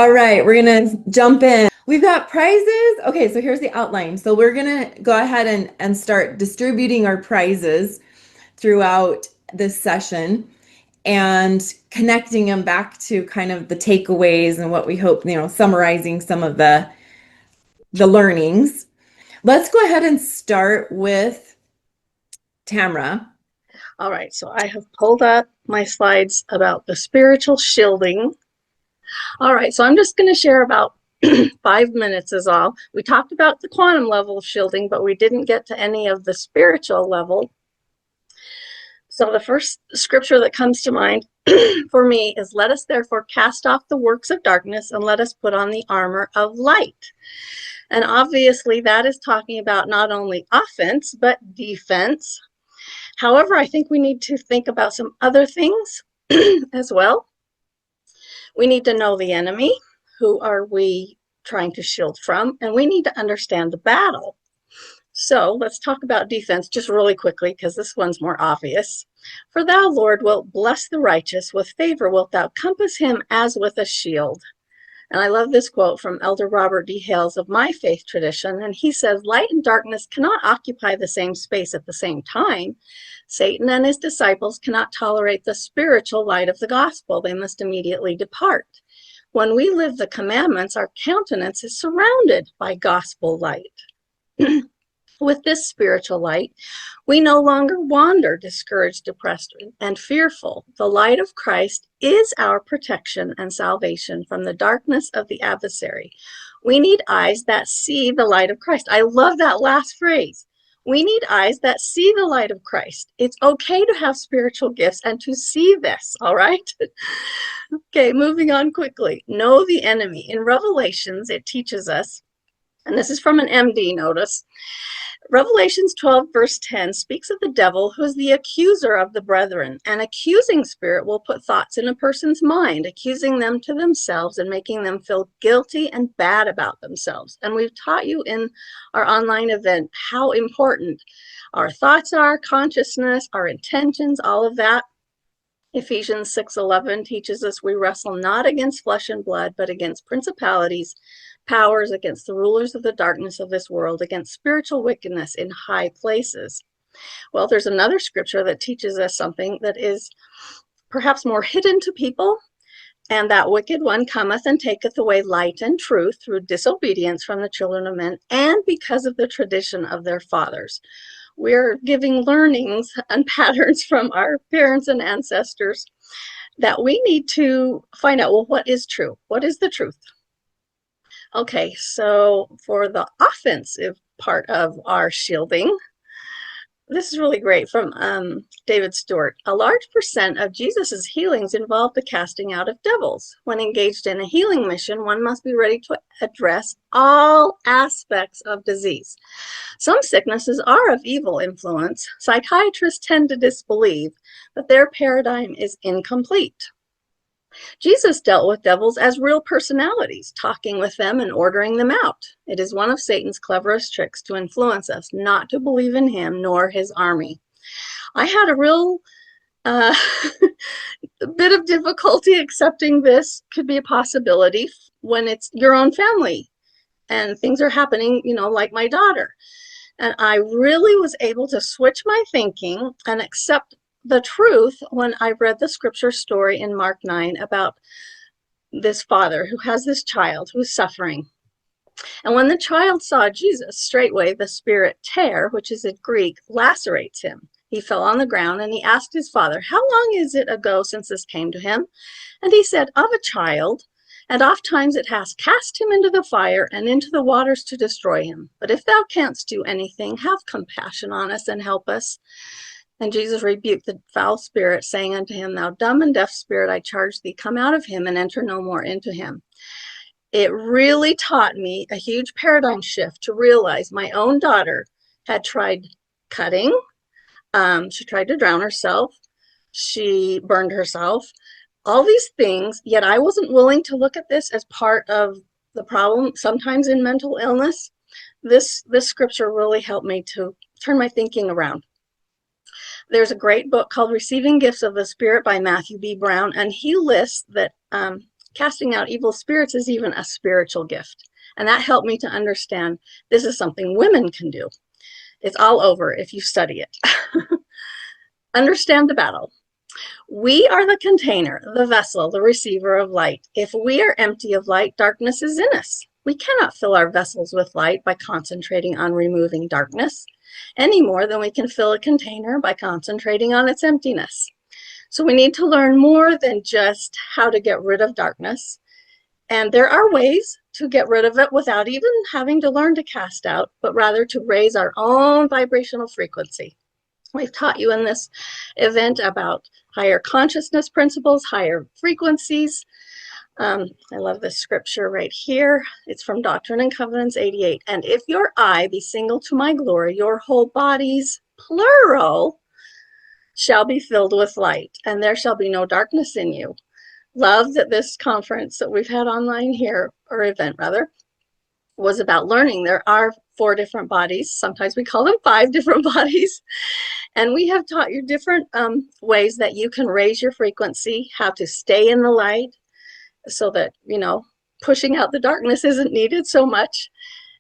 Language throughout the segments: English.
All right, we're gonna jump in. We've got prizes. Okay, so here's the outline. So we're gonna go ahead and start distributing our prizes throughout this session and connecting them back to kind of the takeaways and what we hope, summarizing some of the learnings. Let's go ahead and start with Tamara. All right, so I have pulled up my slides about the spiritual shielding. All right, so I'm just going to share about 5 minutes is all. We talked about the quantum level of shielding, but we didn't get to any of the spiritual level. So the first scripture that comes to mind for me is, let us therefore cast off the works of darkness and let us put on the armor of light. And obviously that is talking about not only offense, but defense. However, I think we need to think about some other things as well. We need to know the enemy. Who are we trying to shield from? And we need to understand the battle. So let's talk about defense just really quickly, because this one's more obvious. For thou, Lord, wilt bless the righteous. With favor wilt thou compass him as with a shield. And I love this quote from Elder Robert D. Hales of my faith tradition. And he says, light and darkness cannot occupy the same space at the same time. Satan and his disciples cannot tolerate the spiritual light of the gospel. They must immediately depart. When we live the commandments, our countenance is surrounded by gospel light. With this spiritual light, we no longer wander discouraged, depressed, and fearful. The light of Christ is our protection and salvation from the darkness of the adversary. We need eyes that see the light of Christ. I love that last phrase. We need eyes that see the light of Christ. It's okay to have spiritual gifts and to see this, all right? Okay, moving on quickly. Know the enemy. In Revelations, it teaches us, and this is from an MD notice, Revelations 12, verse 10 speaks of the devil, who is the accuser of the brethren. An accusing spirit will put thoughts in a person's mind, accusing them to themselves and making them feel guilty and bad about themselves. And we've taught you in our online event how important our thoughts are, consciousness, our intentions, all of that. Ephesians 6:11 teaches us we wrestle not against flesh and blood, but against principalities, powers, against the rulers of the darkness of this world, against spiritual wickedness in high places. Well, there's another scripture that teaches us something that is perhaps more hidden to people. And that wicked one cometh and taketh away light and truth through disobedience from the children of men, and because of the tradition of their fathers. We're giving learnings and patterns from our parents and ancestors that we need to find out, well, what is true? What is the truth? Okay, so for the offensive part of our shielding, this is really great from David Stewart. A large percent of Jesus's healings involved the casting out of devils. When engaged in a healing mission, one must be ready to address all aspects of disease. Some sicknesses are of evil influence. Psychiatrists tend to disbelieve that their paradigm is incomplete. Jesus dealt with devils as real personalities, talking with them and ordering them out. It is one of Satan's cleverest tricks to influence us not to believe in him nor his army. I had a real bit of difficulty accepting this could be a possibility when it's your own family and things are happening, like my daughter. And I really was able to switch my thinking and accept the truth when I read the scripture story in Mark 9 about this father who has this child who's suffering. And when the child saw Jesus, straightway the spirit tear, which is in Greek, lacerates him. He fell on the ground and he asked his father, how long is it ago since this came to him? And he said, of a child, and oft times it has cast him into the fire and into the waters to destroy him. But if thou canst do anything, have compassion on us and help us. And Jesus rebuked the foul spirit, saying unto him, thou dumb and deaf spirit, I charge thee, come out of him and enter no more into him. It really taught me a huge paradigm shift to realize my own daughter had tried cutting. She tried to drown herself. She burned herself. All these things, yet I wasn't willing to look at this as part of the problem. Sometimes in mental illness, this scripture really helped me to turn my thinking around. There's a great book called Receiving Gifts of the Spirit by Matthew B. Brown, and he lists that casting out evil spirits is even a spiritual gift. And that helped me to understand this is something women can do. It's all over if you study it. Understand the battle. We are the container, the vessel, the receiver of light. If we are empty of light, darkness is in us. We cannot fill our vessels with light by concentrating on removing darkness, any more than we can fill a container by concentrating on its emptiness. So we need to learn more than just how to get rid of darkness. And there are ways to get rid of it without even having to learn to cast out, but rather to raise our own vibrational frequency. We've taught you in this event about higher consciousness principles, higher frequencies. I love this scripture right here. It's from Doctrine and Covenants 88. And if your eye be single to my glory, your whole bodies, plural, shall be filled with light, and there shall be no darkness in you. Love that this conference that we've had online here, or event rather, was about learning. There are 4 different bodies. Sometimes we call them 5 different bodies. And we have taught you different ways that you can raise your frequency, how to stay in the light so that, you know, pushing out the darkness isn't needed so much.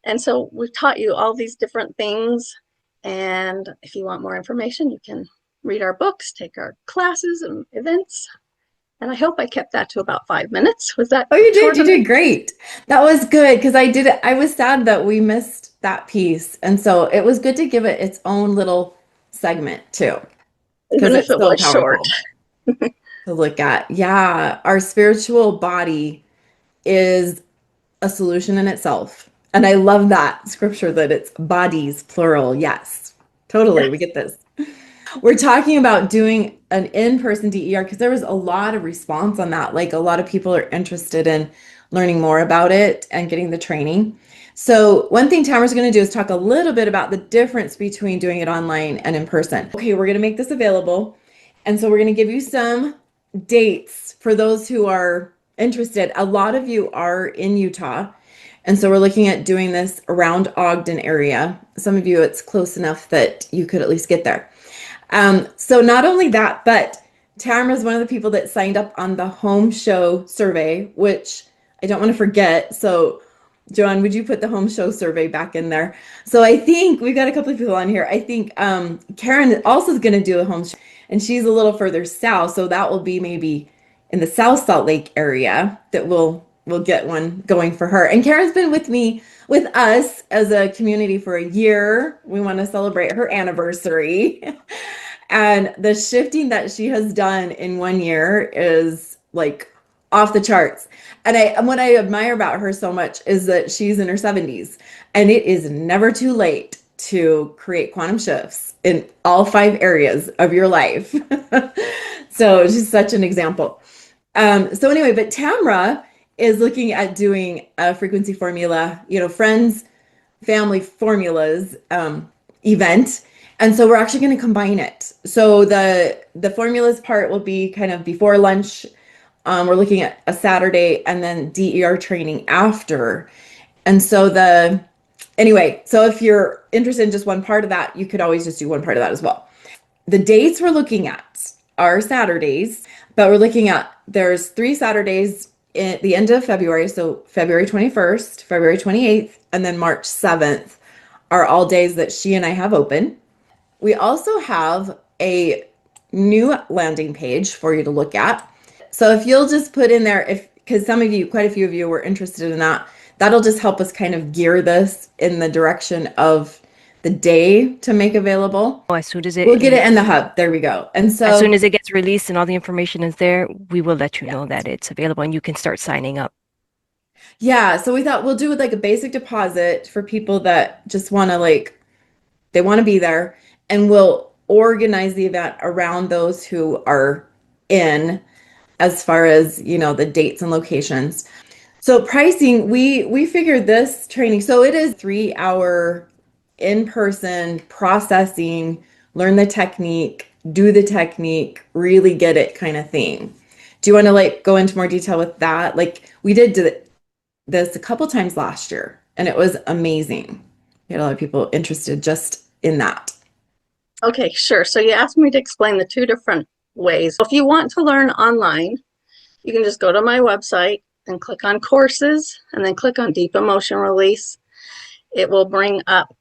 And so we've taught you all these different things. And if you want more information, you can read our books, take our classes and events. And I hope I kept that to about 5 minutes. Was that? Oh, you did. You did great. That was good because I was sad that we missed that piece. And so it was good to give it its own little segment too. Even if it was short. To look at. Yeah. Our spiritual body is a solution in itself. And I love that scripture that it's bodies, plural. Yes, totally. Yes. We get this. We're talking about doing an in-person DER because there was a lot of response on that. Like a lot of people are interested in learning more about it and getting the training. So one thing Tamara's going to do is talk a little bit about the difference between doing it online and in person. Okay, we're going to make this available. And so we're going to give you some dates for those who are interested. A lot of you are in Utah. And so we're looking at doing this around Ogden area. Some of you, it's close enough that you could at least get there. So not only that, but Tamara is one of the people that signed up on the home show survey, which I don't want to forget. So Joanne, would you put the home show survey back in there? So I think we've got a couple of people on here. I think Karen also is going to do a home show, and she's a little further south. So that will be maybe in the South Salt Lake area that we'll get one going for her. And Karen's been with us as a community for a year. We want to celebrate her anniversary. And the shifting that she has done in 1 year is like off the charts. And what I admire about her so much is that she's in her 70s, and it is never too late to create quantum shifts in all 5 areas of your life. So she's such an example. So anyway, but Tamara is looking at doing a frequency formula, friends, family formulas event. And so we're actually going to combine it. So the formulas part will be kind of before lunch. We're looking at a Saturday and then DER training after. And so so if you're interested in just one part of that, you could always just do one part of that as well. The dates we're looking at are Saturdays, but we're looking at, there's 3 Saturdays at the end of February. So February 21st, February 28th, and then March 7th are all days that she and I have open. We also have a new landing page for you to look at. So if you'll just put in there, because quite a few of you were interested in that, that'll just help us kind of gear this in the direction of the day to make available. As soon as we'll get it in the hub. There we go. And so as soon as it gets released and all the information is there, we will let you know that it's available and you can start signing up. Yeah. So we thought we'll do like a basic deposit for people that just want to they want to be there, and we'll organize the event around those who are in, as far as, the dates and locations. So pricing, we figured this training, so it is 3-hour in-person processing, learn the technique, do the technique, really get it kind of thing. Do you want to go into more detail with that? We did this a couple times last year, and it was amazing. We had a lot of people interested just in that. Okay, sure. So you asked me to explain the 2 different ways. If you want to learn online, you can just go to my website and click on courses and then click on deep emotion release. It will bring up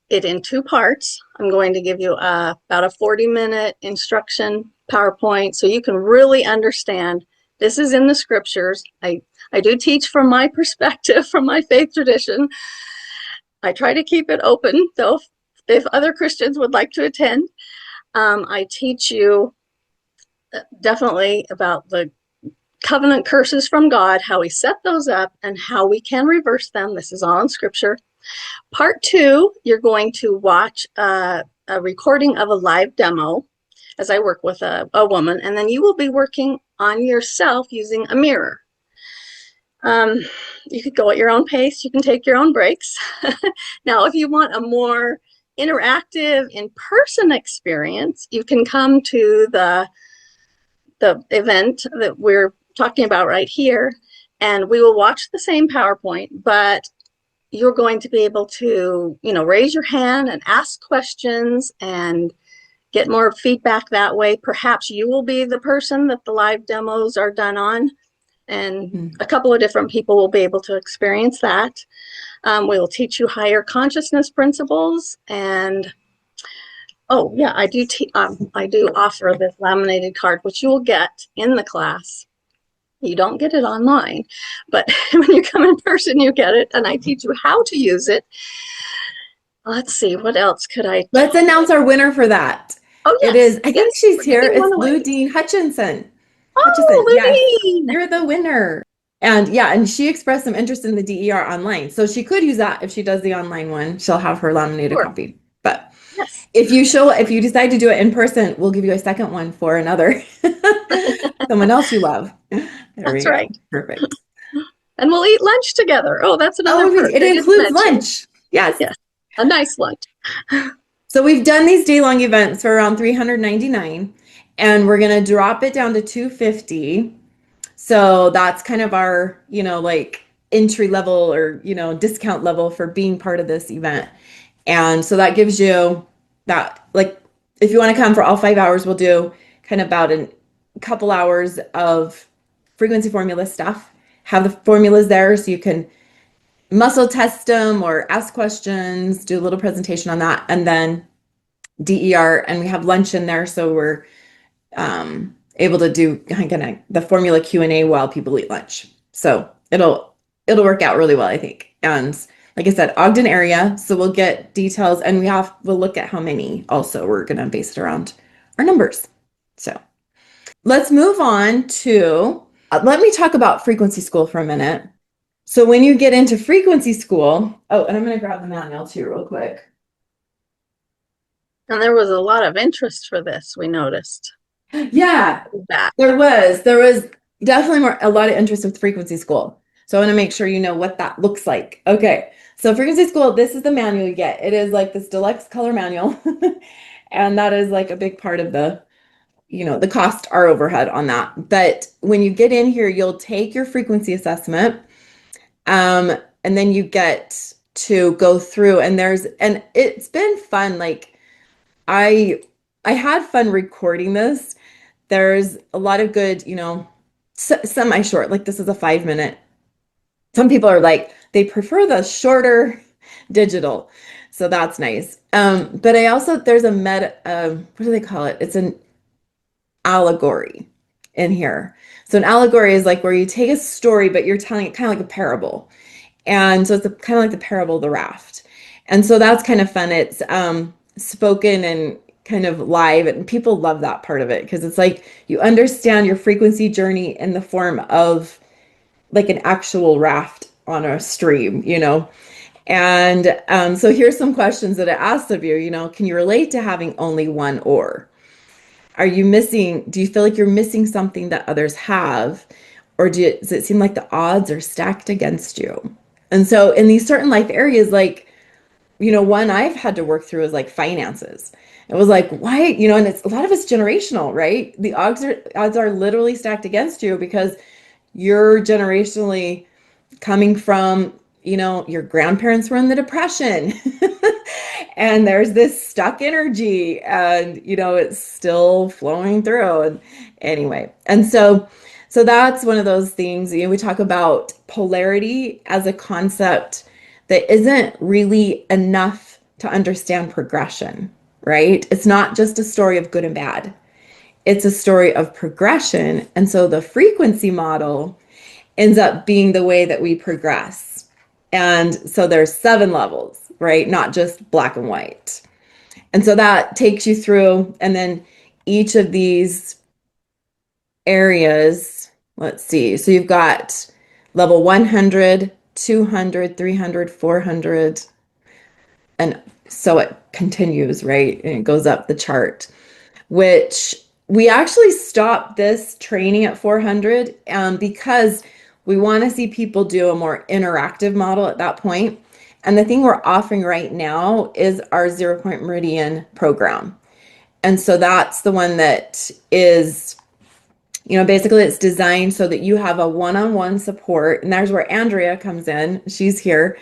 it in 2 parts. I'm going to give you about a 40-minute instruction PowerPoint so you can really understand. This is in the scriptures. I do teach from my perspective, from my faith tradition. I try to keep it open, though, if other Christians would like to attend. I teach you definitely about the covenant curses from God, how we set those up, and how we can reverse them. This is all in scripture. Part 2, you're going to watch a recording of a live demo as I work with a woman, and then you will be working on yourself using a mirror. You could go at your own pace. You can take your own breaks. Now, if you want a more interactive in-person experience, you can come to the event that we're talking about right here, and we will watch the same PowerPoint, but you're going to be able to, raise your hand and ask questions and get more feedback that way. Perhaps you will be the person that the live demos are done on, and a couple of different people will be able to experience that. We will teach you higher consciousness principles, and oh yeah, I do offer this laminated card, which you will get in the class. You don't get it online, but when you come in person, you get it, and I teach you how to use it. Let's see, what else could I? Let's announce our winner for that. Oh, yes. It is, I think she's here. It's Lou Dean Hutchinson. Oh, Yes, Dean. you're the winner. And she expressed some interest in the DER online. So she could use that if she does the online one. She'll have her laminated copy. But yes, if you decide to do it in person, we'll give you a second one for another someone else you love. That's right. Perfect. And we'll eat lunch together. Oh, that's another perk. It includes lunch. Yes. A nice lunch. So we've done these day-long events for around $399, and we're going to drop it down to $250. So that's kind of our, entry level or, discount level for being part of this event. And so that gives you that, if you want to come for all 5 hours, we'll do kind of about a couple hours of frequency formula stuff, have the formulas there so you can muscle test them or ask questions, do a little presentation on that, and then DER, and we have lunch in there, so we're able to do kind of the formula Q&A while people eat lunch. So it'll work out really well, I think. And like I said, Ogden area, so we'll get details, and we'll look at how many also. We're going to base it around our numbers. So let's move on to, let me talk about frequency school for a minute. So when you get into frequency school, and I'm going to grab the manual too real quick. And there was a lot of interest for this, we noticed. Yeah, there was definitely a lot of interest with frequency school. So I want to make sure you know what that looks like. Okay, so frequency school, this is the manual you get. It is like this deluxe color manual. And that is like a big part of the cost, our overhead on that. But when you get in here, you'll take your frequency assessment. And then you get to go through, and it's been fun. Like I had fun recording this. There's a lot of good, semi-short, like this is a 5-minute. Some people are like, they prefer the shorter digital. So that's nice. But there's a what do they call it? It's an allegory in here. So an allegory is like where you take a story, but you're telling it kind of like a parable. And so it's kind of like the parable of the raft. And so that's kind of fun. It's spoken and kind of live, and people love that part of it because it's like you understand your frequency journey in the form of like an actual raft on a stream, And so here's some questions that it asks of you, can you relate to having only one oar? Do you feel like you're missing something that others have? Or does it seem like the odds are stacked against you? And so in these certain life areas, like, one I've had to work through is like finances. It was like, why, and a lot of it's generational, right? The odds are literally stacked against you because you're generationally coming from, your grandparents were in the Depression and there's this stuck energy and, it's still flowing through. And anyway, and so So that's one of those things, we talk about polarity as a concept that isn't really enough to understand progression, right? It's not just a story of good and bad. It's a story of progression. And so the frequency model ends up being the way that we progress. And so there's 7 levels, right? Not just black and white. And so that takes you through, and then each of these areas, let's see. So you've got level 100, 200, 300, 400, and so it continues, right? And it goes up the chart, which we actually stopped this training at 400 because we want to see people do a more interactive model at that point. And the thing we're offering right now is our 0 Point Meridian program. And so that's the one that is, basically it's designed so that you have a one-on-one support. And there's where Andrea comes in. She's here.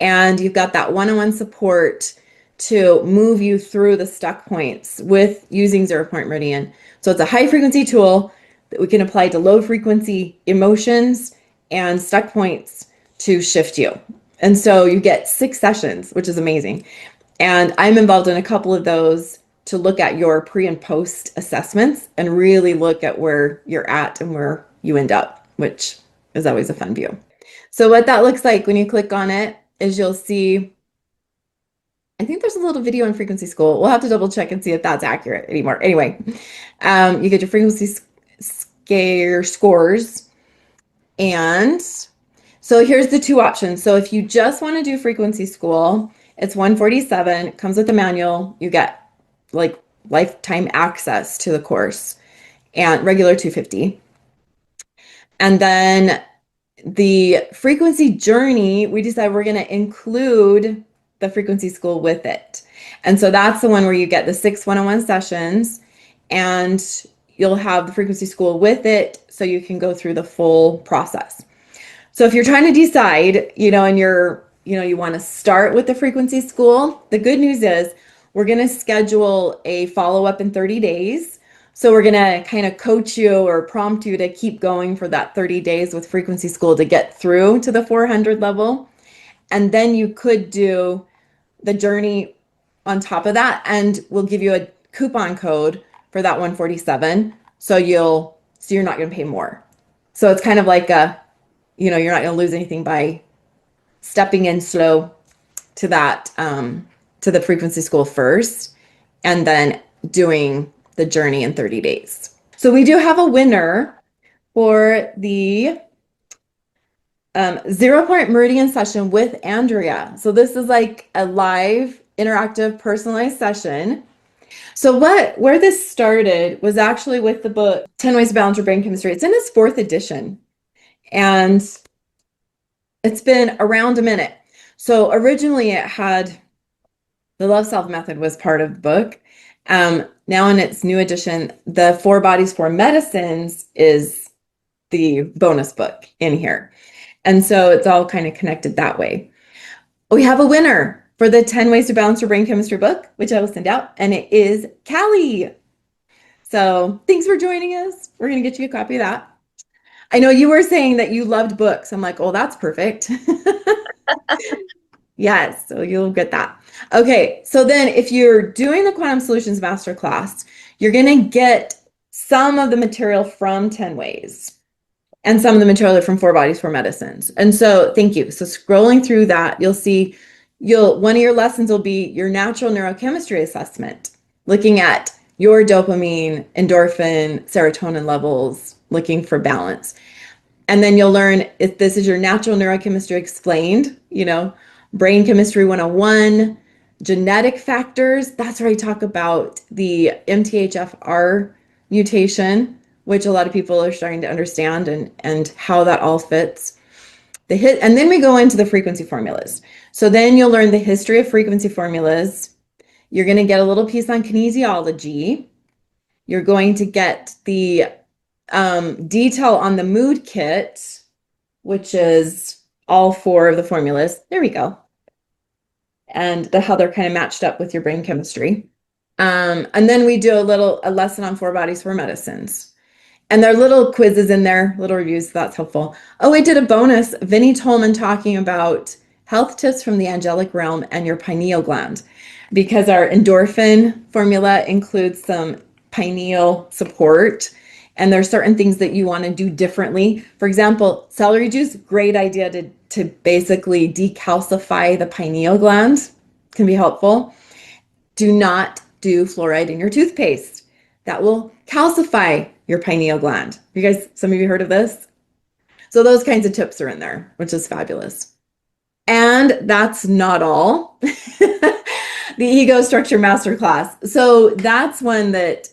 And you've got that one-on-one support to move you through the stuck points with using 0 Point Meridian. So it's a high frequency tool that we can apply to low frequency emotions and stuck points to shift you. And so you get 6 sessions, which is amazing. And I'm involved in a couple of those to look at your pre and post assessments and really look at where you're at and where you end up, which is always a fun view. So what that looks like when you click on it is you'll see, I think there's a little video on Frequency School. We'll have to double check and see if that's accurate anymore. Anyway, you get your frequency scores. And so here's the 2 options. So if you just want to do Frequency School, it's 147. It comes with a manual. You get like lifetime access to the course, and regular 250. And then the frequency journey, we decided we're going to include the Frequency School with it. And so that's the one where you get the 6 one-on-one sessions, and you'll have the Frequency School with it so you can go through the full process. So if you're trying to decide, and you want to start with the Frequency School, the good news is we're going to schedule a follow-up in 30 days. So we're going to kind of coach you or prompt you to keep going for that 30 days with Frequency School to get through to the 400 level. And then you could do the journey on top of that, and we'll give you a coupon code for that 147. So you're not going to pay more. So it's kind of like you're not going to lose anything by stepping in slow to that, to the Frequency School first, and then doing the journey in 30 days. So we do have a winner for the 0 Point Meridian session with Andrea. So this is like a live, interactive, personalized session. So where this started was actually with the book 10 Ways to Balance Your Brain Chemistry. It's in its 4th edition, and it's been around a minute. So originally it had the Love Self method was part of the book. Now in its new edition, the 4 Bodies, 4 Medicines is the bonus book in here. And so it's all kind of connected that way. We have a winner for the 10 Ways to Balance Your Brain Chemistry book, which I will send out, and it is Callie. So thanks for joining us. We're going to get you a copy of that. I know you were saying that you loved books. I'm like, oh, that's perfect. Yes, so you'll get that. Okay, so then if you're doing the Quantum Solutions Masterclass, you're going to get some of the material from 10 Ways and some of the material from 4 Bodies, 4 Medicines. And so thank you. So scrolling through that, you'll see one of your lessons will be your natural neurochemistry assessment, looking at your dopamine, endorphin, serotonin levels, looking for balance. And then you'll learn if this is your natural neurochemistry explained, brain chemistry 101, genetic factors. That's where I talk about the MTHFR mutation, which a lot of people are starting to understand and how that all fits. And then we go into the frequency formulas. So then you'll learn the history of frequency formulas. You're going to get a little piece on kinesiology. You're going to get the detail on the mood kit, which is all 4 of the formulas. There we go. And how they're kind of matched up with your brain chemistry. And then we do a lesson on 4 Bodies, 4 Medicines. And there are little quizzes in there, little reviews, so that's helpful. Oh, I did a bonus. Vinnie Tolman talking about health tips from the angelic realm and your pineal gland, because our endorphin formula includes some pineal support, and there's certain things that you want to do differently. For example, celery juice, great idea to basically decalcify the pineal gland, can be helpful. Do not do fluoride in your toothpaste. That will calcify your pineal gland. You guys, some of you heard of this? So those kinds of tips are in there, which is fabulous. And that's not all. The Ego Structure Masterclass. So that's one that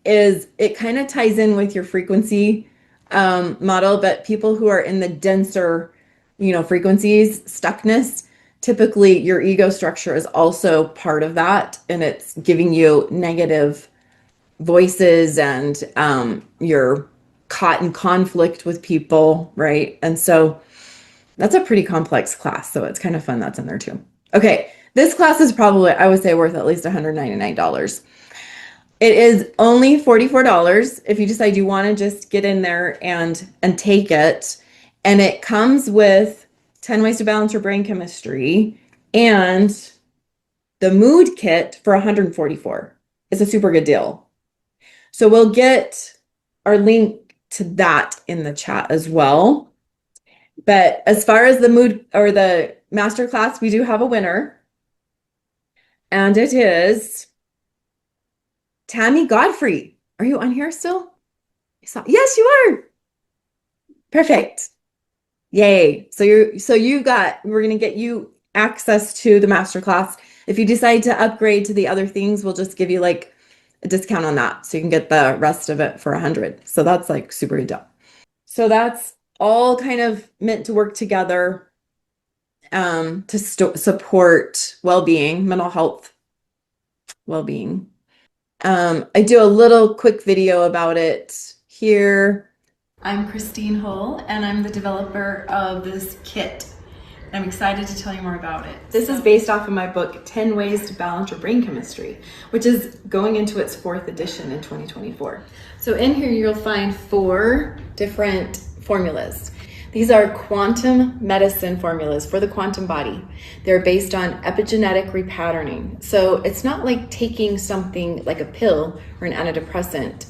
is, it kind of ties in with your frequency model, but people who are in the denser, frequencies, stuckness, typically your ego structure is also part of that. And it's giving you negative voices, and you're caught in conflict with people, right? And so that's a pretty complex class. So it's kind of fun that's in there too. Okay, this class is probably, I would say, worth at least $199. It is only $44 if you decide you want to just get in there and take it. And it comes with 10 ways to balance your brain chemistry and the mood kit for $144. It's a super good deal. So we'll get our link to that in the chat as well. But as far as the mood or the masterclass, we do have a winner. And it is Tammy Godfrey. Are you on here still? Yes, you are. Perfect. Yay. So we're going to get you access to the masterclass. If you decide to upgrade to the other things, we'll just give you like a discount on that. So you can get the rest of it for $100. So that's like super good deal. So that's all kind of meant to work together to support well-being, mental health, well-being. I do a little quick video about it here. I'm Cristine Hull, and I'm the developer of this kit. I'm excited to tell you more about it. This is based off of my book, 10 Ways to Balance Your Brain Chemistry, which is going into its 4th edition in 2024. So in here, you'll find 4 different formulas. These are quantum medicine formulas for the quantum body. They're based on epigenetic repatterning. So it's not like taking something like a pill or an antidepressant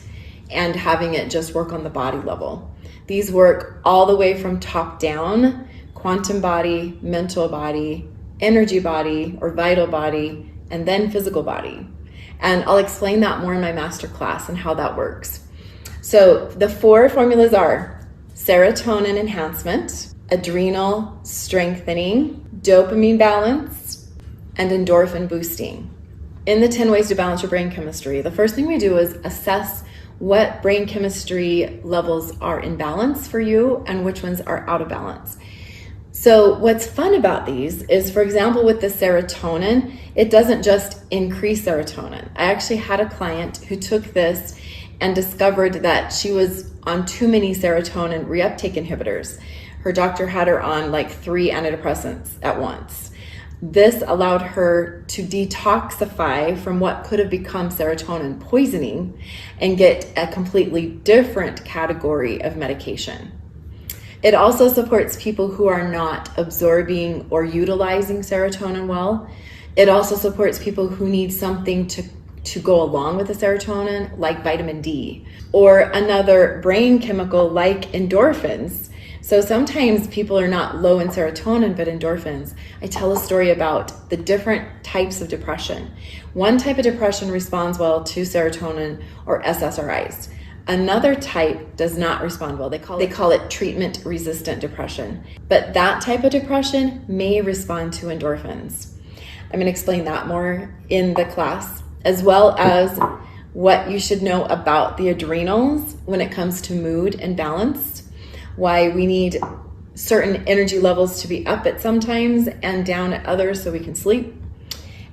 and having it just work on the body level. These work all the way from top down: quantum body, mental body, energy body or vital body, and then physical body. And I'll explain that more in my masterclass and how that works. So the 4 formulas are serotonin enhancement, adrenal strengthening, dopamine balance, and endorphin boosting. In the 10 ways to balance your brain chemistry, the first thing we do is assess what brain chemistry levels are in balance for you and which ones are out of balance. So what's fun about these is, for example, with the serotonin, it doesn't just increase serotonin. I actually had a client who took this and discovered that she was on too many serotonin reuptake inhibitors. Her doctor had her on like 3 antidepressants at once. This allowed her to detoxify from what could have become serotonin poisoning and get a completely different category of medication. It also supports people who are not absorbing or utilizing serotonin well. It also supports people who need something to go along with the serotonin, like vitamin D, or another brain chemical like endorphins. So sometimes people are not low in serotonin, but endorphins. I tell a story about the different types of depression. One type of depression responds well to serotonin or SSRIs. Another type does not respond well. They call it treatment-resistant depression. But that type of depression may respond to endorphins. I'm going to explain that more in the class, as well as what you should know about the adrenals when it comes to mood and balance, why we need certain energy levels to be up at some times and down at others so we can sleep,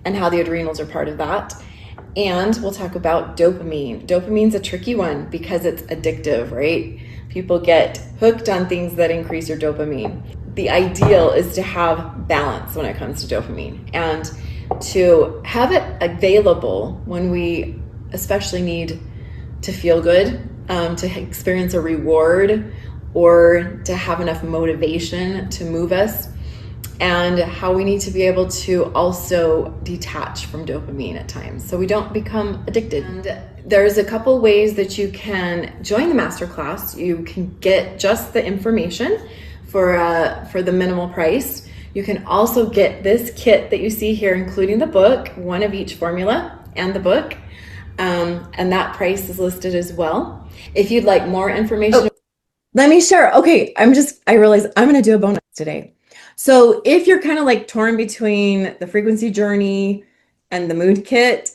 and how the adrenals are part of that. And we'll talk about dopamine. Dopamine's a tricky one because it's addictive, right? People get hooked on things that increase your dopamine. The ideal is to have balance when it comes to dopamine, and to have it available when we especially need to feel good to experience a reward or to have enough motivation to move us, and how we need to be able to also detach from dopamine at times so we don't become addicted. And there's a couple ways that you can join the masterclass. You can get just the information for the minimal price. You can also get this kit that you see here, including the book, one of each formula and the book, and that price is listed as well. If you'd like more information, let me share. Okay, I realized I'm going to do a bonus today. So if you're kind of like torn between the frequency journey and the mood kit,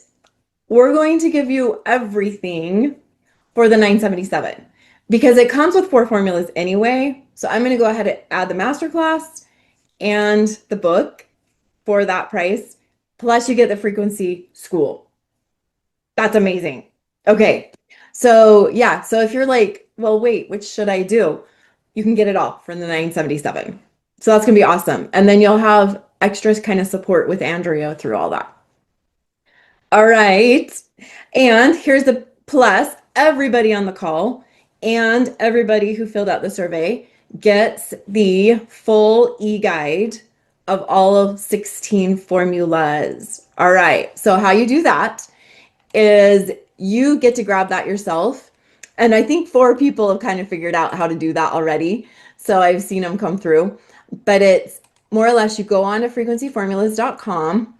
we're going to give you everything for the $977 because it comes with 4 formulas anyway. So I'm going to go ahead and add the masterclass and the book for that price. Plus you get the frequency school. That's amazing. Okay. So yeah. So if you're like, well, wait, which should I do? You can get it all for the $977. So that's going to be awesome. And then you'll have extra kind of support with Andrea through all that. All right. And here's the plus. Everybody on the call and everybody who filled out the survey gets the full e-guide of all of 16 formulas. All right. So how you do that is you get to grab that yourself. And I think 4 people have kind of figured out how to do that already. So I've seen them come through. But it's more or less you go on to frequencyformulas.com.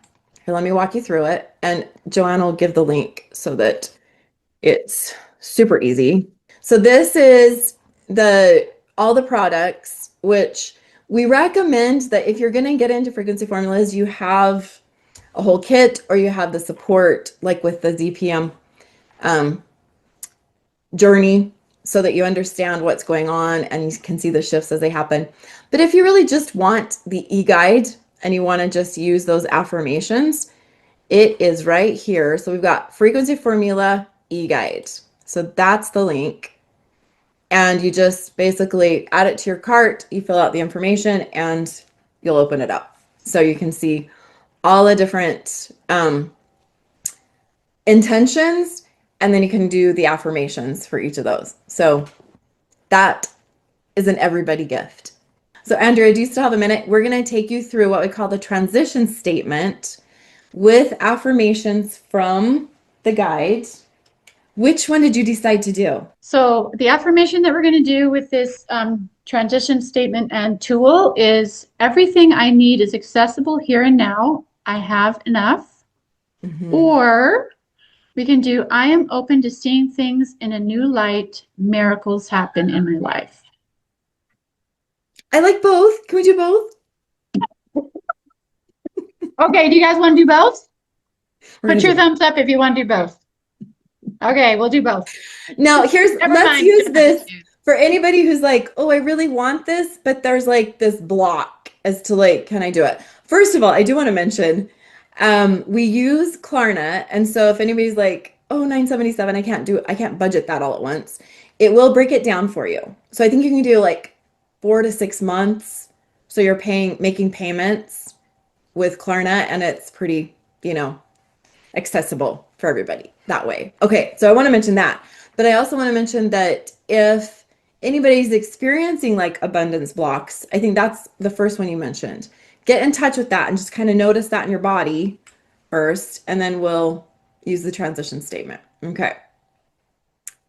Here, let me walk you through it. And Joanne will give the link so that it's super easy. So this is all the products, which we recommend that if you're going to get into frequency formulas, you have a whole kit or you have the support, like with the ZPM journey, so that you understand what's going on and you can see the shifts as they happen. But if you really just want the e-guide and you want to just use those affirmations, it is right here. So we've got frequency formula e-guide. So that's the link. And you just basically add it to your cart, you fill out the information, and you'll open it up. So you can see all the different intentions, and then you can do the affirmations for each of those. So that is an everybody gift. So Andrea, do you still have a minute? We're going to take you through what we call the transition statement with affirmations from the guide. Which one did you decide to do? So the affirmation that we're going to do with this transition statement and tool is everything I need is accessible here and now. I have enough. Mm-hmm. Or we can do, I am open to seeing things in a new light. Miracles happen in my life. I like both. Can we do both? Okay, do you guys want to do both? Put your do thumbs up if you want to do both. Okay, we'll do both. Now, let's mind. use this for anybody who's like, oh, I really want this, but there's like this block as to like, can I do it? First of all, I do want to mention, we use Klarna. And so if anybody's like, oh, $977, I can't budget that all at once. It will break it down for you. So I think you can do like 4 to 6 months. So you're making payments with Klarna, and it's pretty, accessible for everybody that way. Okay, so I want to mention that. But I also want to mention that if anybody's experiencing like abundance blocks, I think that's the first one you mentioned. Get in touch with that and just kind of notice that in your body first, and then we'll use the transition statement. Okay.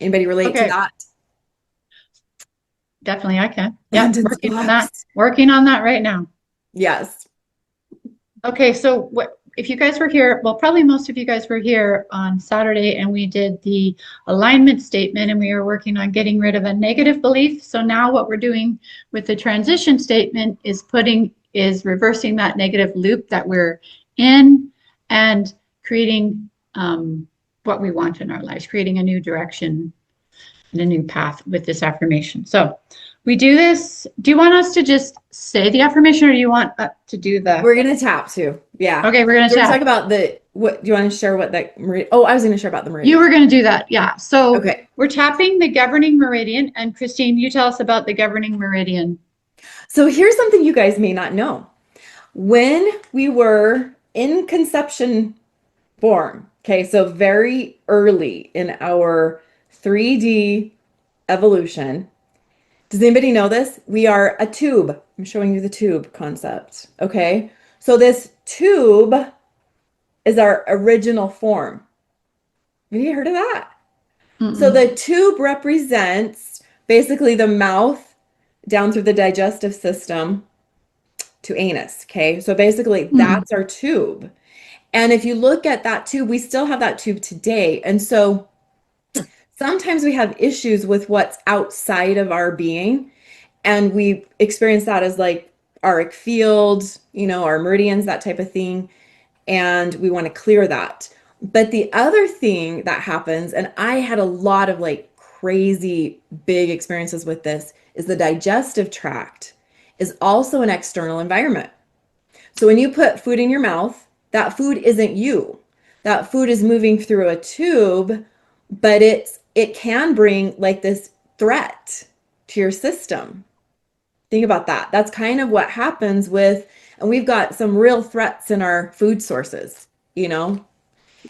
Anybody relate to that? Definitely, I can. Yeah, working on that. Working on that right now. Yes. Okay, so if you guys were here, well, probably most of you guys were here on Saturday, and we did the alignment statement, and we were working on getting rid of a negative belief. So now what we're doing with the transition statement is reversing that negative loop that we're in and creating what we want in our lives, creating a new direction and a new path with this affirmation. So we do this. Do you want us to just say the affirmation, or do you want to do the? We're gonna tap too. Yeah. Okay, we're gonna talk about what do you want to share? What that meridian? Oh, I was gonna share about the meridian. You were gonna do that, yeah. So okay, we're tapping the governing meridian, and Cristine, you tell us about the governing meridian. So here's something you guys may not know. When we were in conception form, okay, so very early in our 3D evolution. Does anybody know this? We are a tube. I'm showing you the tube concept. Okay. So this tube is our original form. Have you heard of that? So the tube represents basically the mouth down through the digestive system to anus. Okay. So basically that's our tube. And if you look at that tube, we still have that tube today. And so sometimes we have issues with what's outside of our being. And we experience that as like auric field, our meridians, that type of thing. And we want to clear that. But the other thing that happens, and I had a lot of like crazy big experiences with this, is the digestive tract is also an external environment. So when you put food in your mouth, that food isn't you. That food is moving through a tube, but it can bring like this threat to your system. Think about that. That's kind of what happens with, and we've got some real threats in our food sources,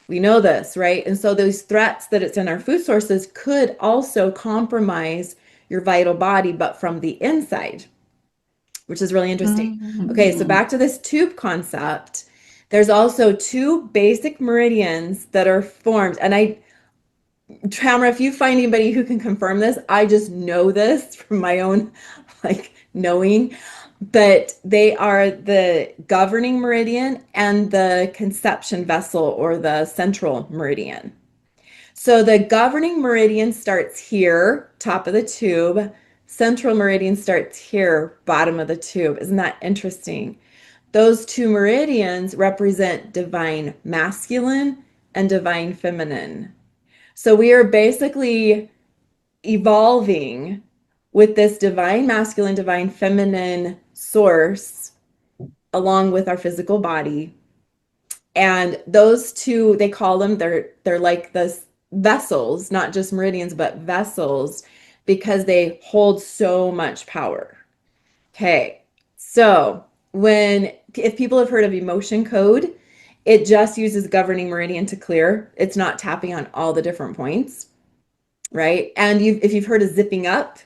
we know this, right? And so those threats that it's in our food sources could also compromise your vital body, but from the inside, which is really interesting. Okay, so back to this tube concept. There's also two basic meridians that are formed. And Tamara, if you find anybody who can confirm this, I just know this from my own knowing, but they are the governing meridian and the conception vessel, or the central meridian. So the governing meridian starts here, top of the tube. Central meridian starts here, bottom of the tube. Isn't that interesting? Those two meridians represent divine masculine and divine feminine. So we are basically evolving with this divine masculine, divine feminine source along with our physical body. And those two, they call them, they're like the vessels, not just meridians, but vessels, because they hold so much power. Okay, so if people have heard of emotion code, it just uses governing meridian to clear. It's not tapping on all the different points, right? And if you've heard of zipping up,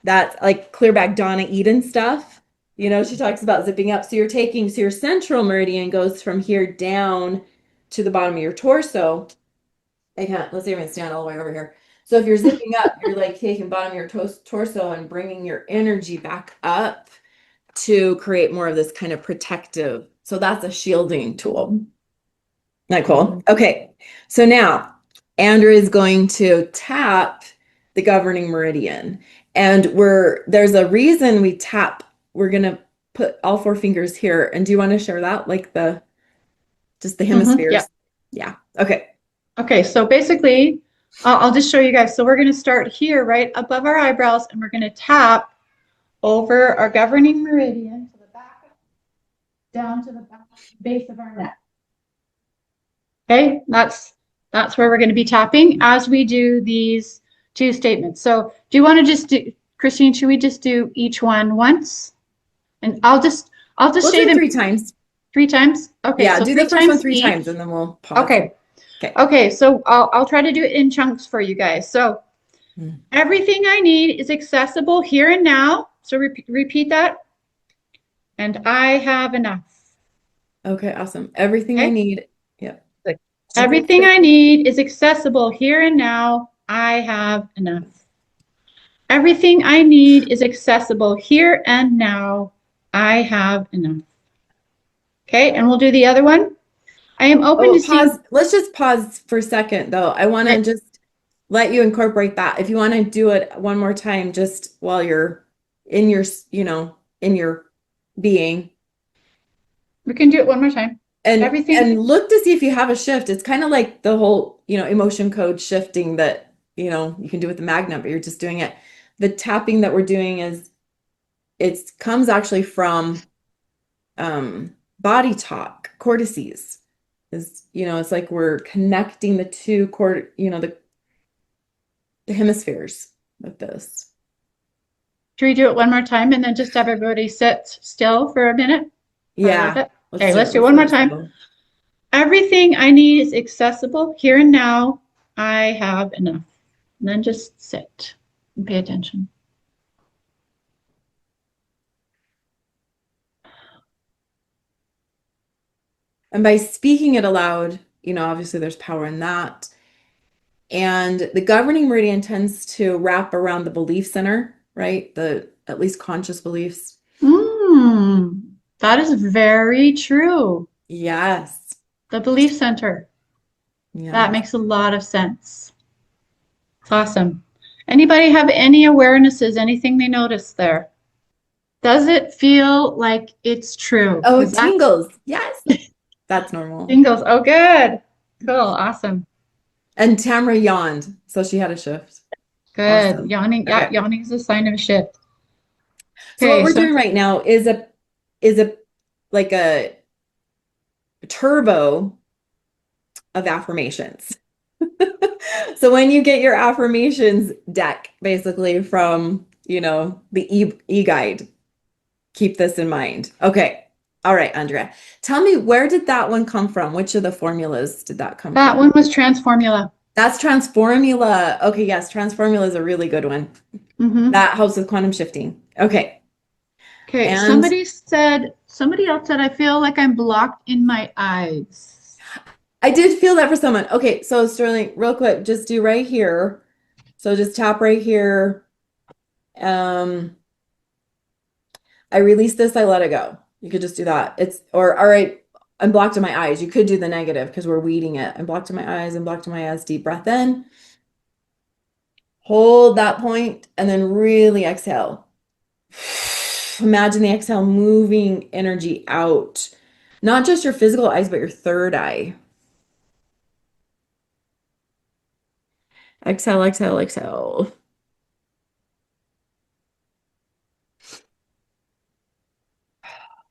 that's like clear back Donna Eden stuff. She talks about zipping up. So your central meridian goes from here down to the bottom of your torso. Let's see if I can stand all the way over here. So if you're zipping up, you're like taking bottom of your torso and bringing your energy back up to create more of this kind of protective. So that's a shielding tool. Isn't that cool? Okay. So now Andrea is going to tap the governing meridian. And there's a reason we tap. We're going to put all four fingers here. And do you want to share that? Like just the hemispheres? Yeah. Okay. Okay. So basically, I'll just show you guys. So we're going to start here, right above our eyebrows, and we're going to tap over our governing meridian to the back, down to the base of our neck. Okay. That's where we're going to be tapping as we do these two statements. So do you want to just do, Cristine, should we just do each one once? And I'll just say them 3 times. 3 times? Okay. Yeah, so do the first one 3 times and then we'll pause. Okay. Okay. So I'll try to do it in chunks for you guys. So everything I need is accessible here and now. So repeat that. And I have enough. Okay, awesome. Everything I need. Yeah. Everything I need is accessible here and now. I have enough. Everything I need is accessible here and now. I have enough. Okay, and we'll do the other one. I am open to pause. see. Let's just pause for a second, though. I want to just let you incorporate that. If you want to do it one more time, just while you're in your, in your being. We can do it one more time. And everything. And look to see if you have a shift. It's kind of like the whole, emotion code shifting that, you can do with the magnet, but you're just doing it. The tapping that we're doing it comes actually from body talk, cortices. It's like we're connecting the two the hemispheres with this. Should we do it one more time and then just have everybody sit still for a minute? Yeah. Okay, let's do it one more time. Everything I need is accessible here and now. I have enough. And then just sit and pay attention. And by speaking it aloud, obviously there's power in that. And the governing meridian tends to wrap around the belief center, right? The at least conscious beliefs. That is very true. Yes. The belief center. Yeah. That makes a lot of sense. It's awesome. Anybody have any awarenesses, anything they noticed there? Does it feel like it's true? Oh, tingles. Yes. That's normal. Tingles. Oh, good. Cool. Awesome. And Tamara yawned, so she had a shift. Good. Awesome. Yawning. Okay. Yeah, yawning is a sign of a shift. So what we're doing right now is a like a turbo of affirmations. So when you get your affirmations deck, basically from, the e-guide, keep this in mind. Okay. All right, Andrea. Tell me, where did that one come from? Which of the formulas did that come from? That one was Transformula. That's Transformula. Okay, yes, Transformula is a really good one. That helps with quantum shifting. Okay. Okay, And somebody else said, I feel like I'm blocked in my eyes. I did feel that for someone. Okay, so Sterling, real quick, just do right here. So just tap right here. I release this, I let it go. You could just do that. All right, I'm blocked in my eyes. You could do the negative because we're weeding it. I'm blocked in my eyes, I'm blocked in my eyes. Deep breath in. Hold that point and then really exhale. Imagine the exhale moving energy out. Not just your physical eyes, but your third eye. Exhale, exhale, exhale.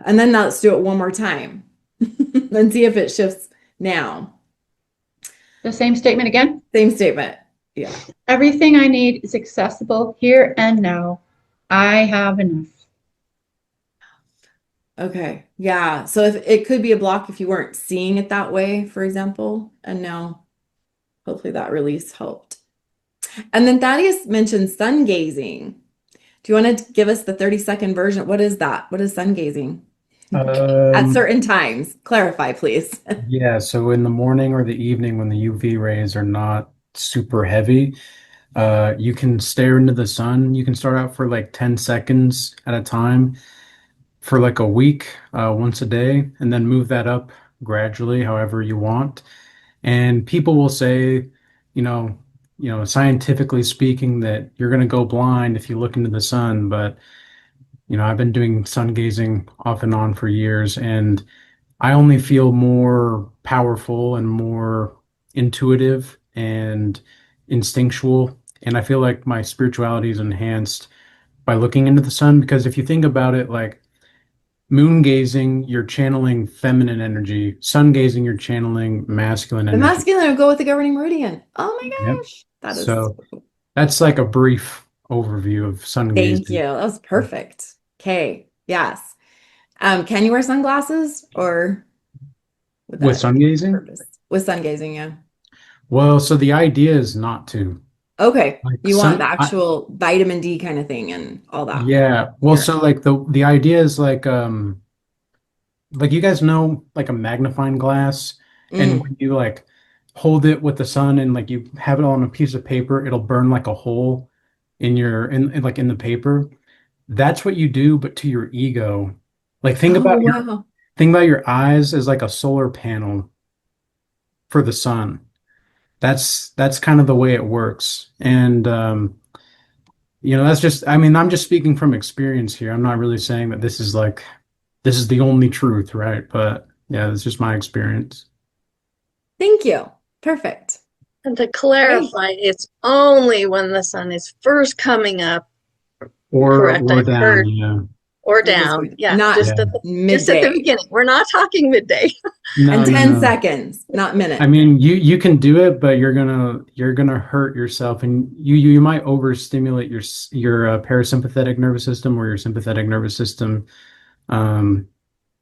And then let's do it one more time. And see if it shifts now. The same statement again? Same statement. Yeah. Everything I need is accessible here and now. I have enough. Okay. Yeah. So if it could be a block if you weren't seeing it that way, for example, and now hopefully that release helped. And then Thaddeus mentioned sun gazing. Do you want to give us the 30-second version? What is that? What is sun gazing? At certain times. Clarify, please. Yeah, so in the morning or the evening when the UV rays are not super heavy, you can stare into the sun. You can start out for like 10 seconds at a time for like a week, once a day, and then move that up gradually, however you want. And people will say, scientifically speaking, that you're going to go blind if you look into the sun. But, I've been doing sun gazing off and on for years, and I only feel more powerful and more intuitive and instinctual. And I feel like my spirituality is enhanced by looking into the sun, because if you think about it, like moon gazing, you're channeling feminine energy. Sun gazing, you're channeling masculine The energy. masculine will go with the governing meridian. Oh my Yep. gosh. That is So cool. that's like a brief overview of sun gazing. Thank you. That was perfect. Okay. Yes. Can you wear sunglasses or would With that sun defeat the gazing? purpose? With sun gazing, yeah. Well, so the idea is not to. Okay. Like You want sun, the actual vitamin D kind of thing and all that. yeah. Well, Here. so like the idea is like you guys know like a magnifying glass, and when you like hold it with the sun and like you have it on a piece of paper, it'll burn like a hole in the paper. That's what you do, but to your ego. Like think Oh, about wow. your eyes as like a solar panel for the sun. That's kind of the way it works. And that's just, I mean, I'm just speaking from experience here. I'm not really saying that this is the only truth, right? But yeah, it's just my experience. Thank you. Perfect. And to clarify, it's only when the sun is first coming up. Correct. Or I've down, heard. yeah. Or down. Yeah. Not Just at the beginning. We're not talking midday. No, And no, 10 no. seconds, not minutes. I mean, you can do it, but you're gonna hurt yourself, and you might overstimulate your parasympathetic nervous system or your sympathetic nervous system, to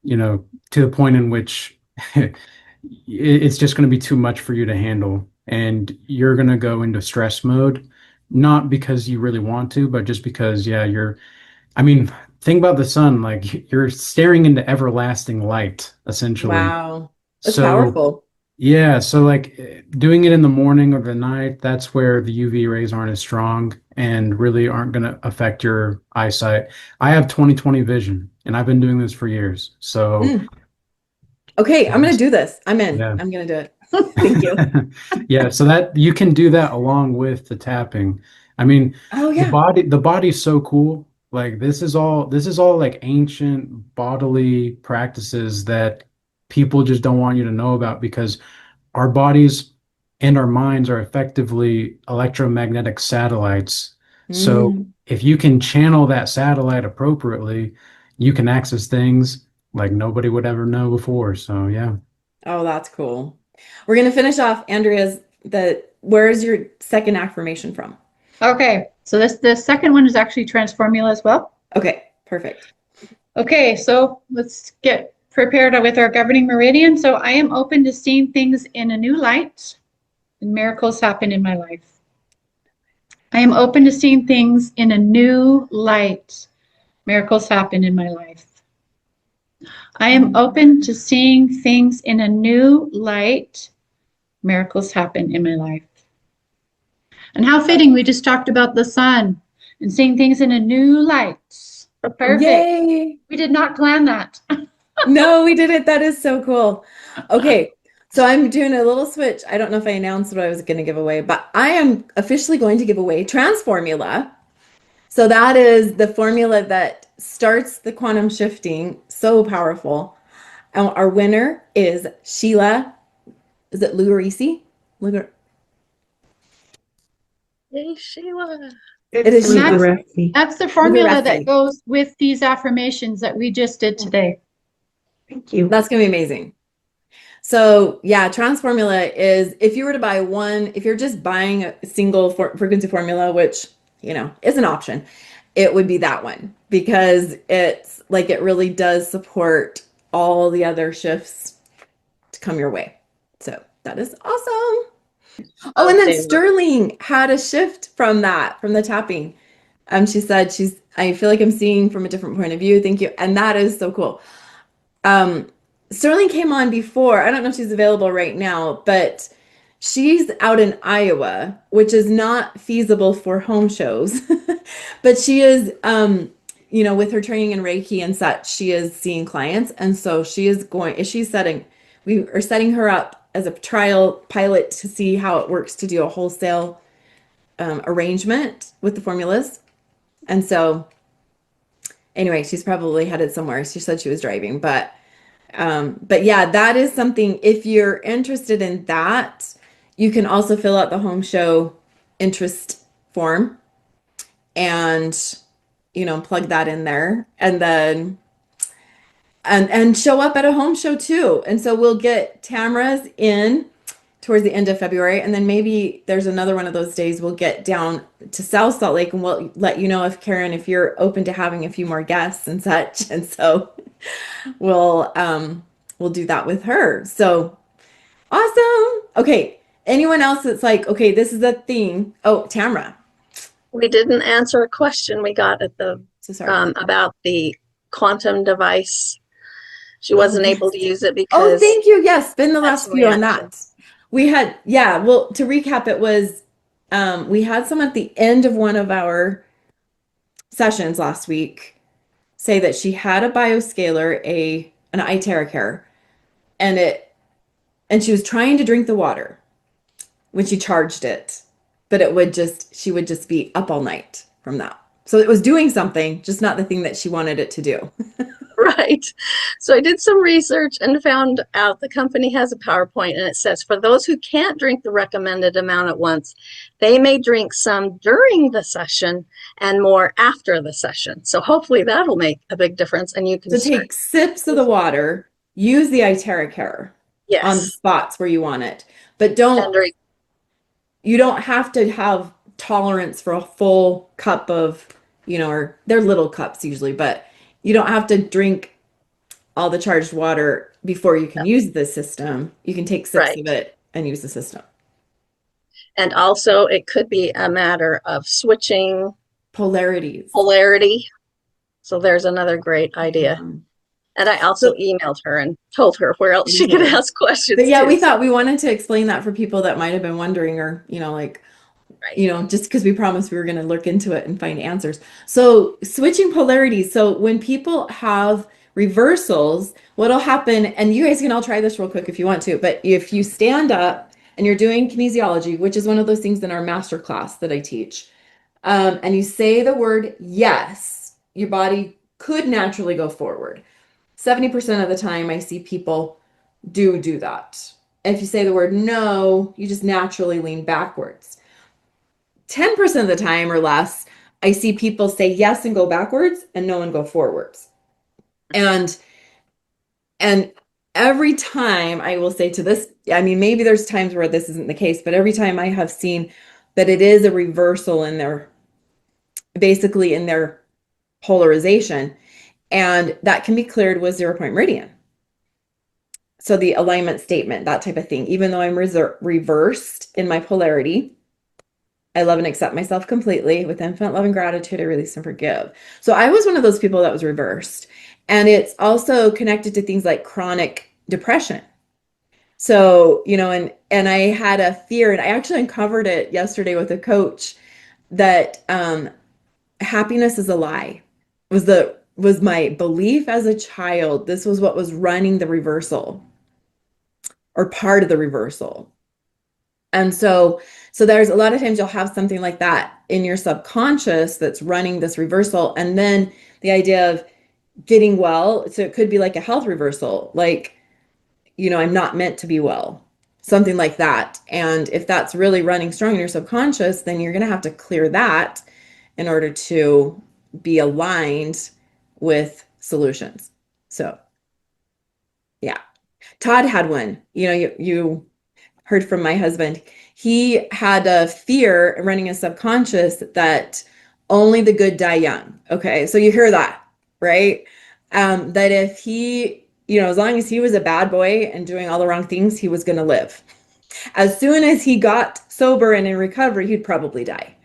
the point in which it's just going to be too much for you to handle, and you're going to go into stress mode. not because you really want to, but just because, yeah, I mean, think about the sun, like you're staring into everlasting light, essentially. Wow. That's So, powerful. yeah, so like doing it in the morning or the night, that's where the UV rays aren't as strong and really aren't going to affect your eyesight. I have 20/20 vision and I've been doing this for years. So, Mm. Okay, I'm gonna do this. I'm in. yeah. I'm gonna do it. Thank you. Yeah, so that you can do that along with the tapping. I mean, Oh the yeah. body's so cool. Like this is all like ancient bodily practices that people just don't want you to know about because our bodies and our minds are effectively electromagnetic satellites. So Mm. if you can channel that satellite appropriately, you can access things like nobody would ever know before. So yeah. Oh, that's cool. We're gonna finish off Andrea's where is your second affirmation from? Okay, so the second one is actually transformula as well. Okay, perfect. Okay, so let's get prepared with our governing meridian. So I am open to seeing things in a new light, and miracles happen in my life. I am open to seeing things in a new light. Miracles happen in my life. I am open to seeing things in a new light. Miracles happen in my life. And how fitting, we just talked about the sun and seeing things in a new light. Perfect. Yay. We did not plan that. No, we did it. That is so cool. Okay, so I'm doing a little switch. I don't know if I announced what I was going to give away, but I am officially going to give away Transformula. So that is the formula that starts the quantum shifting. So powerful. And our winner is Sheila. Is it Lugarisi? Yay, Sheila. It is And Sheila. that's the formula Lugaresi. that goes with these affirmations that we just did today. Thank you. That's going to be amazing. So yeah, Transformula is if you were to buy one, if you're just buying a single frequency formula, which, is an option, it would be that one because it's like it really does support all the other shifts to come your way. So that is awesome. Oh, and then Okay. Sterling had a shift from the tapping. She said I feel like I'm seeing from a different point of view. Thank you. And that is so cool. Sterling came on before. I don't know if she's available right now, but she's out in Iowa, which is not feasible for home shows. But she is, with her training in Reiki and such, she is seeing clients. And so we are setting her up as a trial pilot to see how it works to do a wholesale arrangement with the formulas. And so anyway, she's probably headed somewhere. She said she was driving, but yeah, that is something. If you're interested in that, you can also fill out the home show interest form and, plug that in there and then, and show up at a home show too. And so we'll get Tamara's in towards the end of February. And then maybe there's another one of those days we'll get down to South Salt Lake and we'll let you know if you're open to having a few more guests and such. And so we'll do that with her. So awesome. Okay. Anyone else that's like, okay, this is the thing. Oh, Tamara. We didn't answer a question we got at the So sorry. about the quantum device. She wasn't able to use it because Oh, thank you. Yes, been the that's last few on reaction. that. We had, yeah, well, to recap, it was we had someone at the end of one of our sessions last week say that she had a bioscalar, an iTerracare, and she was trying to drink the water when she charged it, but she would just be up all night from that. So it was doing something, just not the thing that she wanted it to do. Right. So I did some research and found out the company has a PowerPoint and it says for those who can't drink the recommended amount at once, they may drink some during the session and more after the session. So hopefully that'll make a big difference and you can So take sips of the water, use the iTerracare on the yes, spots where you want it, but and drink. you don't have to have tolerance for a full cup of, or they're little cups usually, but you don't have to drink all the charged water before you can use the system. You can take sips Right. of it and use the system. And also it could be a matter of switching Polarities. polarity. So there's another great idea. And I also emailed her and told her where else she could ask questions. But yeah, too, we thought we wanted to explain that for people that might have been wondering, or, like, just because we promised we were going to look into it and find answers. So switching polarities. So when people have reversals, what'll happen, and you guys can all try this real quick if you want to, but if you stand up and you're doing kinesiology, which is one of those things in our master class that I teach, and you say the word yes, your body could naturally go forward. 70% of the time I see people do that. And if you say the word no, you just naturally lean backwards. 10% of the time or less, I see people say yes and go backwards and no and go forwards. And every time I will say to this, I mean, maybe there's times where this isn't the case, but every time I have seen that it is a reversal in their, basically in their polarization, and that can be cleared with 0-point meridian. So the alignment statement, that type of thing, even though I'm reversed in my polarity, I love and accept myself completely. With infinite love and gratitude, I release and forgive. So I was one of those people that was reversed. And it's also connected to things like chronic depression. So, and I had a fear, and I actually uncovered it yesterday with a coach, that happiness is a lie. Was my belief as a child. This was what was running the reversal, or part of the reversal. And so there's a lot of times you'll have something like that in your subconscious that's running this reversal. And then the idea of getting well, so it could be like a health reversal, like, I'm not meant to be well, something like that. And if that's really running strong in your subconscious, then you're going to have to clear that in order to be aligned with solutions. So yeah, Todd had one, you heard from my husband. He had a fear running his subconscious that only the good die young. Okay, so you hear that, right? That if he, as long as he was a bad boy and doing all the wrong things, he was going to live. As soon as he got sober and in recovery, he'd probably die.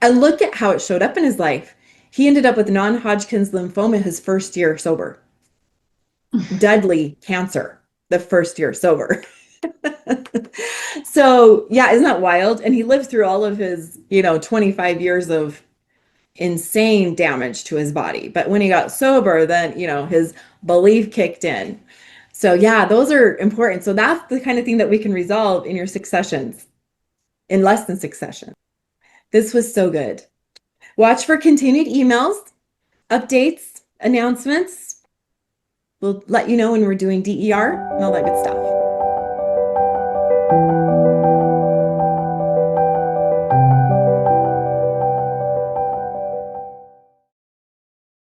And look at how it showed up in his life. He ended up with non-Hodgkin's lymphoma his first year sober. Deadly cancer the first year sober. So yeah, isn't that wild? And he lived through all of his, 25 years of insane damage to his body. But when he got sober, then, his belief kicked in. So yeah, those are important. So that's the kind of thing that we can resolve in your 6 sessions, in less than 6 sessions. This was so good. Watch for continued emails, updates, announcements. We'll let you know when we're doing DER and all that good stuff.